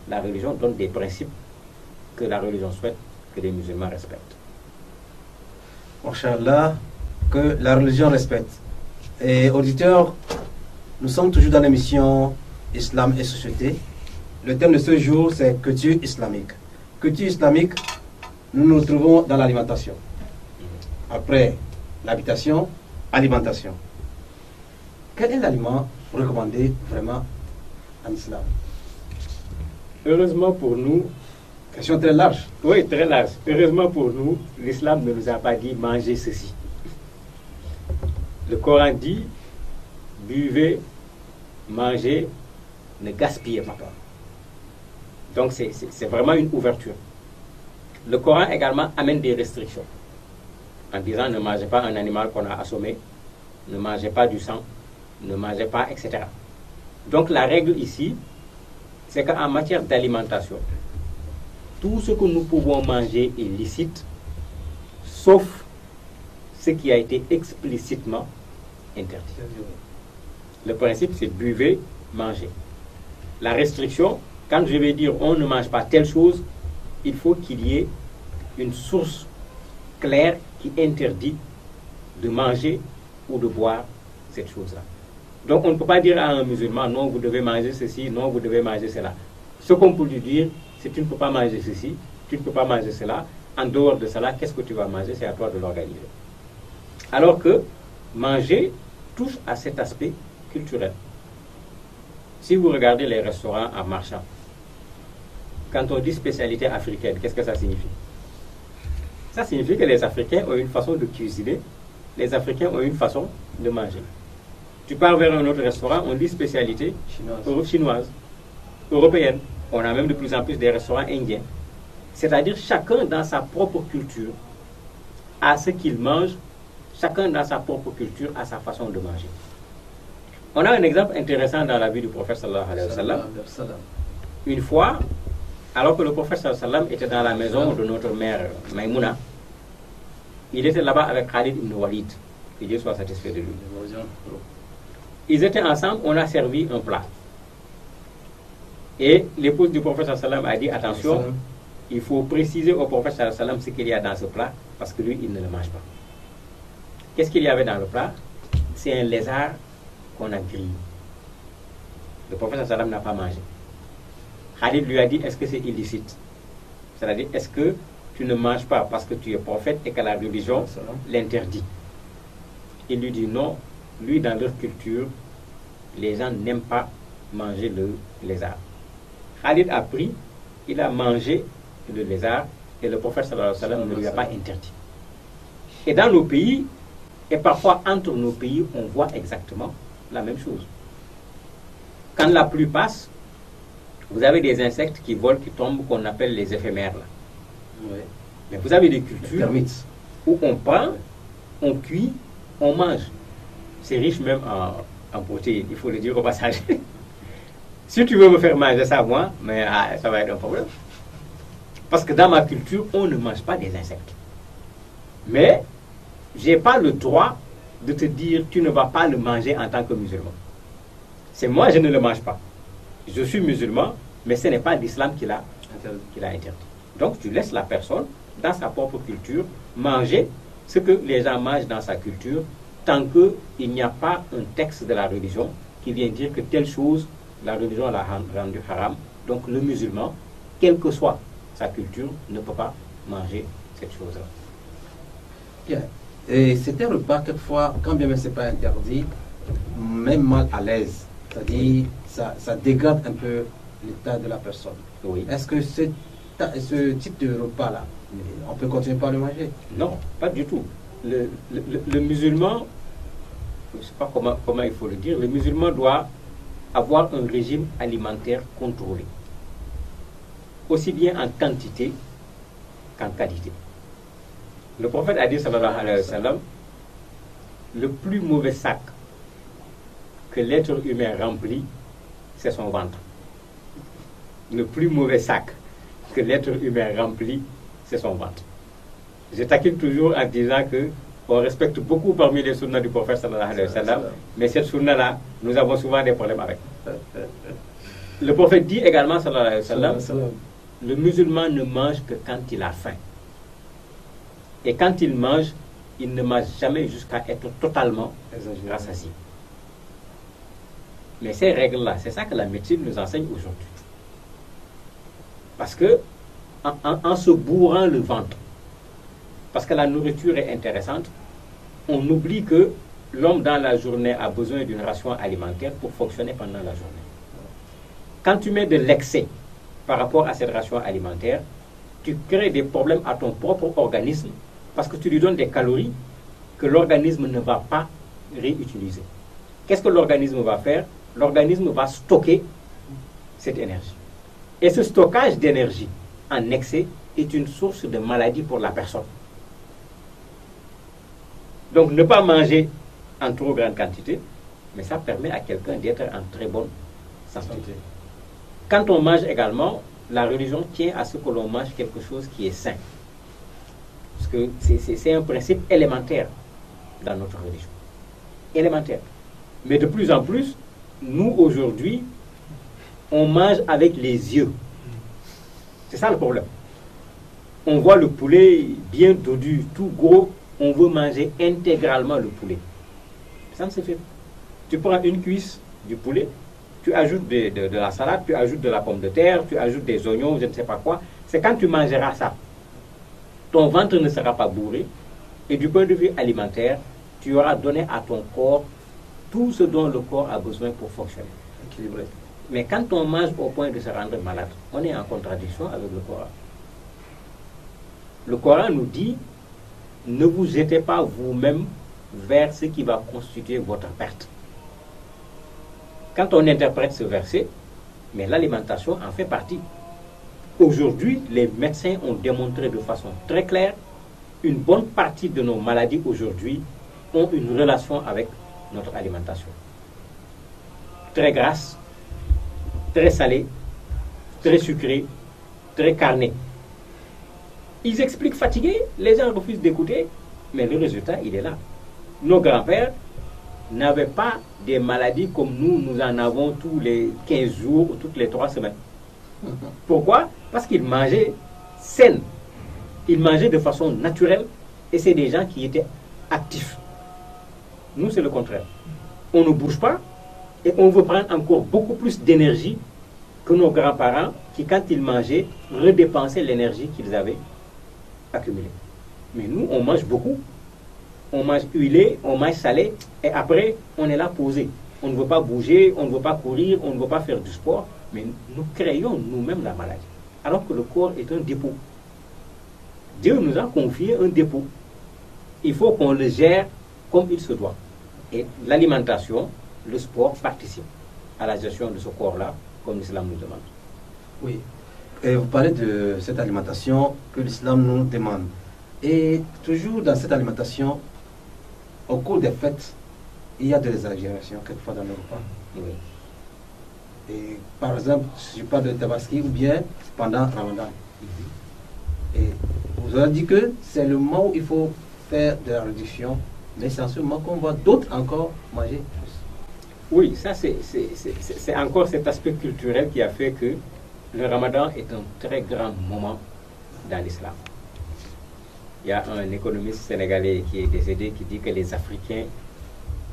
la religion donne des principes que la religion souhaite que les musulmans respectent. Inch'Allah, que la religion respecte. Et auditeurs, nous sommes toujours dans l'émission Islam et Société. Le thème de ce jour, c'est culture islamique. Culture islamique, nous nous trouvons dans l'alimentation. Après l'habitation, alimentation. Quel est l'aliment recommandé vraiment en islam? Heureusement pour nous, Question très large. oui, très large. Heureusement pour nous, l'islam ne nous a pas dit mangez ceci. Le Coran dit buvez, mangez, ne gaspillez pas. Donc c'est vraiment une ouverture. Le Coran également amène des restrictions en disant ne mangez pas un animal qu'on a assommé, ne mangez pas du sang, ne mangez pas, etc. Donc la règle ici, c'est qu'en matière d'alimentation, tout ce que nous pouvons manger est licite, sauf ce qui a été explicitement interdit. Le principe, c'est buvez, mangez. La restriction, quand je vais dire on ne mange pas telle chose, il faut qu'il y ait une source claire qui interdit de manger ou de boire cette chose-là. Donc on ne peut pas dire à un musulman non, vous devez manger ceci, non, vous devez manger cela. Ce qu'on peut lui dire, c'est tu ne peux pas manger ceci, tu ne peux pas manger cela. En dehors de cela, qu'est-ce que tu vas manger? C'est à toi de l'organiser. Alors que manger touche à cet aspect culturel. Si vous regardez les restaurants en marchand, quand on dit spécialité africaine, qu'est-ce que ça signifie? Ça signifie que les Africains ont une façon de cuisiner, les Africains ont une façon de manger. Tu pars vers un autre restaurant, on dit spécialité chinoise, européenne. On a même de plus en plus des restaurants indiens. C'est-à-dire chacun dans sa propre culture a ce qu'il mange, chacun dans sa propre culture a sa façon de manger. On a un exemple intéressant dans la vie du prophète sallallahu alayhi wa sallam. Une fois, alors que le prophète sallallahu alayhi wa sallam était dans la maison de notre mère Maïmouna, il était là-bas avec Khalid ibn Walid, que Dieu soit satisfait de lui. Ils étaient ensemble, on a servi un plat. Et l'épouse du prophète sallallahu alayhi wa sallam a dit attention, il faut préciser au prophète sallallahu alayhi wa sallam ce qu'il y a dans ce plat, parce que lui, il ne le mange pas. Qu'est-ce qu'il y avait dans le plat? C'est un lézard qu'on a grillé. Le prophète sallallahu alayhi wa sallam n'a pas mangé. Khalid lui a dit est-ce que c'est illicite? C'est-à-dire est-ce que tu ne manges pas parce que tu es prophète et que la religion l'interdit? Il lui dit non, lui dans leur culture, les gens n'aiment pas manger le lézard. Khalid a pris, il a mangé le lézard et le prophète sallallahu alayhi wa sallam ne lui a pas interdit. Et dans nos pays, et parfois entre nos pays, on voit exactement la même chose. Quand la pluie passe, vous avez des insectes qui volent, qui tombent, qu'on appelle les éphémères. Là. Oui. Mais vous avez des cultures où on prend, on cuit, on mange. C'est riche même en protéines, il faut le dire au passage. Si tu veux me faire manger ça, moi, mais ça va être un problème. Parce que dans ma culture, on ne mange pas des insectes. Mais, je n'ai pas le droit de te dire tu ne vas pas le manger en tant que musulman. C'est moi, je ne le mange pas. Je suis musulman, mais ce n'est pas l'islam qui l'a interdit. Donc, tu laisses la personne, dans sa propre culture, manger ce que les gens mangent dans sa culture, tant qu'il n'y a pas un texte de la religion qui vient dire que telle chose, la religion l'a rendu haram. Donc, le musulman, quelle que soit sa culture, ne peut pas manger cette chose-là. Bien. Et c'est un repas, quelquefois, quand bien même ce n'est pas interdit, même mal à l'aise. C'est-à-dire, ça dégrade un peu l'état de la personne. Oui. Est-ce que ce type de repas-là, on peut continuer par le manger? Non, pas du tout. Le musulman, je ne sais pas comment il faut le dire, le musulman doit avoir un régime alimentaire contrôlé. Aussi bien en quantité qu'en qualité. Le prophète a dit, sallallahu alayhi wa sallam, le plus mauvais sac que l'être humain remplit, c'est son ventre. Le plus mauvais sac que l'être humain remplit, c'est son ventre. Je taquine toujours en disant que on respecte beaucoup parmi les sunnas du prophète sallallahu alayhi wa sallam, mais cette sunna-là, nous avons souvent des problèmes avec. Le prophète dit également, sallallahu alayhi wa sallam, Salam. le musulman ne mange que quand il a faim. Et quand il mange, il ne mange jamais jusqu'à être totalement rassasié. Mais ces règles-là, c'est ça que la médecine nous enseigne aujourd'hui. Parce que, en se bourrant le ventre, parce que la nourriture est intéressante, on oublie que l'homme dans la journée a besoin d'une ration alimentaire pour fonctionner pendant la journée. Quand tu mets de l'excès par rapport à cette ration alimentaire, tu crées des problèmes à ton propre organisme parce que tu lui donnes des calories que l'organisme ne va pas réutiliser. Qu'est-ce que l'organisme va faire? L'organisme va stocker cette énergie. Et ce stockage d'énergie en excès est une source de maladie pour la personne. Donc ne pas manger en trop grande quantité, mais ça permet à quelqu'un d'être en très bonne santé. Quand on mange également, la religion tient à ce que l'on mange quelque chose qui est sain. Parce que c'est un principe élémentaire dans notre religion. Élémentaire. Mais de plus en plus, nous aujourd'hui, on mange avec les yeux. C'est ça le problème. On voit le poulet bien dodu, tout gros, on veut manger intégralement le poulet. Ça ne se fait pas. Tu prends une cuisse du poulet, tu ajoutes de la salade, tu ajoutes de la pomme de terre, tu ajoutes des oignons, je ne sais pas quoi. C'est quand tu mangeras ça. Ton ventre ne sera pas bourré. Et du point de vue alimentaire, tu auras donné à ton corps tout ce dont le corps a besoin pour fonctionner. Équilibré. Mais quand on mange au point de se rendre malade, on est en contradiction avec le Coran. Le Coran nous dit, ne vous jetez pas vous-même vers ce qui va constituer votre perte. Quand on interprète ce verset, mais l'alimentation en fait partie. Aujourd'hui, les médecins ont démontré de façon très claire, une bonne partie de nos maladies aujourd'hui ont une relation avec notre alimentation. Très grasse, très salée, très sucrée, très carnée. Ils expliquent fatigués, les gens refusent d'écouter, mais le résultat, il est là. Nos grands-pères n'avaient pas des maladies comme nous en avons tous les 15 jours ou toutes les 3 semaines. Pourquoi? Parce qu'ils mangeaient sain. Ils mangeaient de façon naturelle et c'est des gens qui étaient actifs. Nous, c'est le contraire. On ne bouge pas et on veut prendre encore beaucoup plus d'énergie que nos grands-parents qui, quand ils mangeaient, redépensaient l'énergie qu'ils avaient accumulée. Mais nous, on mange beaucoup. On mange huilé, on mange salé et après, on est là posé. On ne veut pas bouger, on ne veut pas courir, on ne veut pas faire du sport, mais nous créons nous-mêmes la maladie. Alors que le corps est un dépôt. Dieu nous a confié un dépôt. Il faut qu'on le gère comme il se doit. Et l'alimentation, le sport participent à la gestion de ce corps-là, comme l'islam nous demande. Oui. Et vous parlez de cette alimentation que l'islam nous demande. Et toujours dans cette alimentation, au cours des fêtes, il y a des exagérations quelquefois dans le repas. Oui. Et par exemple, je parle de tabaski ou bien pendant Ramadan. Et vous avez dit que c'est le moment où il faut faire de la réduction, mais c'est en ce moment qu'on voit d'autres encore manger plus. Oui, ça c'est encore cet aspect culturel qui a fait que le Ramadan est un très grand moment dans l'islam. Il y a un économiste sénégalais qui est décédé qui dit que les Africains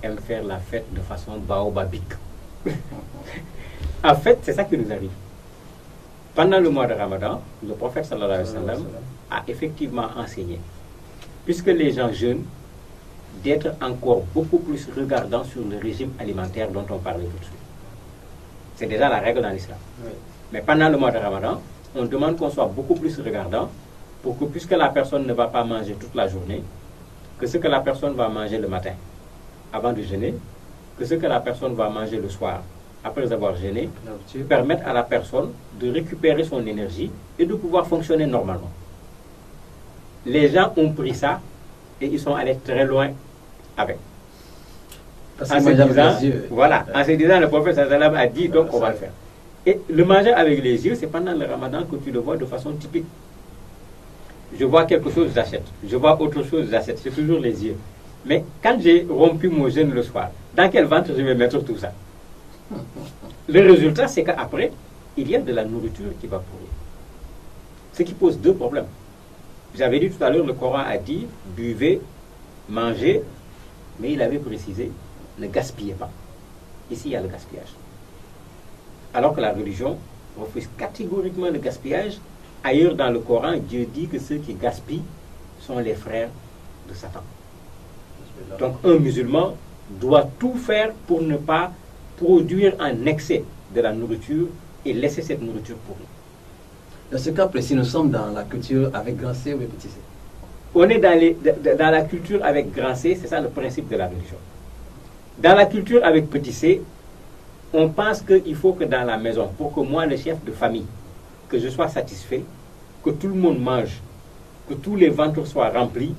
aiment faire la fête de façon baobabique. En fait, c'est ça qui nous arrive. Pendant le mois de Ramadan, le prophète sallallahu alayhi wa sallam a effectivement enseigné, puisque les gens jeûnent, d'être encore beaucoup plus regardants sur le régime alimentaire dont on parlait tout de suite. C'est déjà la règle dans l'islam. Oui. Mais pendant le mois de Ramadan, on demande qu'on soit beaucoup plus regardant pour que, puisque la personne ne va pas manger toute la journée, que ce que la personne va manger le matin, avant de jeûner, que ce que la personne va manger le soir, après avoir jeûné, permette à la personne de récupérer son énergie et de pouvoir fonctionner normalement. Les gens ont pris ça et ils sont allés très loin avec. Parce En se disant, voilà, en se disant, le prophète sallallahu alayhi wa sallam a dit, donc on va le faire. Et le manger avec les yeux, c'est pendant le Ramadan que tu le vois de façon typique. Je vois quelque chose, j'achète. Je vois autre chose, j'achète. C'est toujours les yeux. Mais quand j'ai rompu mon jeûne le soir, dans quel ventre je vais mettre tout ça? Le résultat, c'est qu'après, il y a de la nourriture qui va pourrir. Ce qui pose deux problèmes. J'avais dit tout à l'heure, le Coran a dit, buvez, mangez, mais il avait précisé, ne gaspillez pas. Ici, il y a le gaspillage. Alors que la religion refuse catégoriquement le gaspillage. Ailleurs dans le Coran, Dieu dit que ceux qui gaspillent sont les frères de Satan. Donc un musulman doit tout faire pour ne pas produire un excès de la nourriture et laisser cette nourriture pourrir. Dans ce cas précis, nous sommes dans la culture avec grand C ou petit C. On est dans la culture avec grand C, c'est ça le principe de la religion. Dans la culture avec petit c, on pense qu'il faut que dans la maison, pour que moi, le chef de famille, que je sois satisfait, que tout le monde mange, que tous les ventres soient remplis,